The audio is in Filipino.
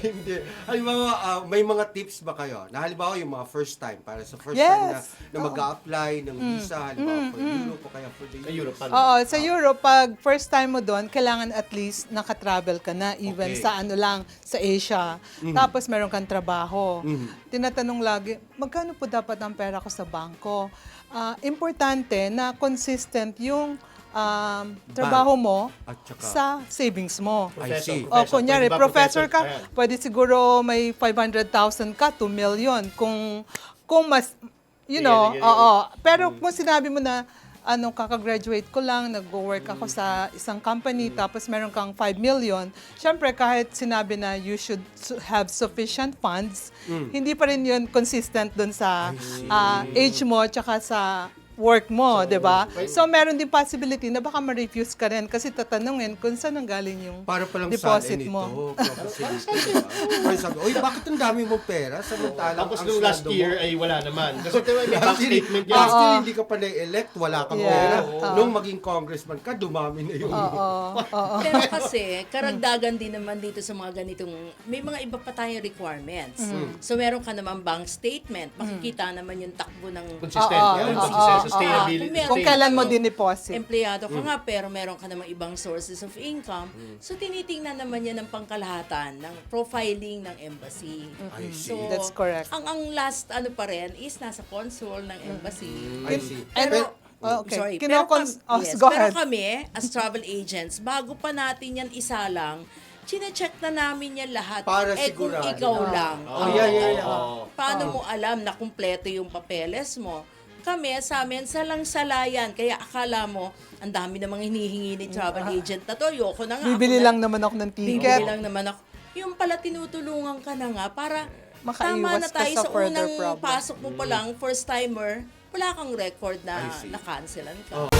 Hindi. Halimbawa, may mga tips ba kayo? Na halimbawa yung mga first time, para sa first time na mag-a-apply ng visa, halimbawa for Europe o kaya for the Europe. Oo, sa Europe, pag first time mo doon, kailangan at least nakatravel ka na, even Okay. sa ano lang, sa Asia. Tapos meron kang trabaho. Tinatanong lagi, magkano po dapat ang pera ko sa bangko? Importante na consistent yung trabaho mo At saka- sa savings mo. I see. O, kunyari, Pwede ba professor ka, Ayan. pwede siguro may 500,000 ka, 2 million. Kung mas, you know, Sige. oo. Pero kung sinabi mo na, kakagraduate ko lang, nag-work ako sa isang company, tapos meron kang 5 million, syempre kahit sinabi na you should have sufficient funds, hindi pa rin yun consistent dun sa age mo, tsaka sa work mo, di ba? So, meron din possibility na baka ma-refuse ka rin kasi tatanungin kung saan ang galing yung Para palang deposit salin mo. ito. Parang sabi, oy, bakit ang dami mong pera? Samantalang Tapos ang nung last sweldo year mo. ay wala naman. Kasi diba, may bank statement yan. Last year, hindi ka pa na-elect, wala kang Yeah. pera. Oo. Nung maging congressman ka, dumami na yung... Pero kasi, karagdagan din naman dito sa mga ganitong, may mga iba pa tayong requirements. So, meron ka naman bank statement, makikita naman yung takbo ng Consistent. Yan, sustainability. Kung kailan mo din-deposit. empleyado ka nga, pero meron ka namang ibang sources of income. So, tinitingnan naman yan ng pangkalahatan, ng profiling ng embassy. I see. So, That's correct. ang last pa rin is nasa consul ng embassy. I see. Pero, Okay. sorry, Yes, go pero ahead. kami, as travel agents, bago pa natin yan isa lang, chine-check na namin yan lahat. Para kung sigurado. ikaw lang. Oh, yeah. Paano mo alam na kumpleto yung papeles mo? Kami, sa amin, salang-salayan. Kaya akala mo, ang dami namang hinihingi ni travel agent na to. Yoko na nga. Bibili ako lang naman ako ng Bibili ticket. lang naman ako. Yung pala tinutulungan ka na nga para Makaiwas tama na ka tayo sa sa further unang problem. pasok mo pa lang, first timer, wala kang record na I see. na-cancelan ka. Oh.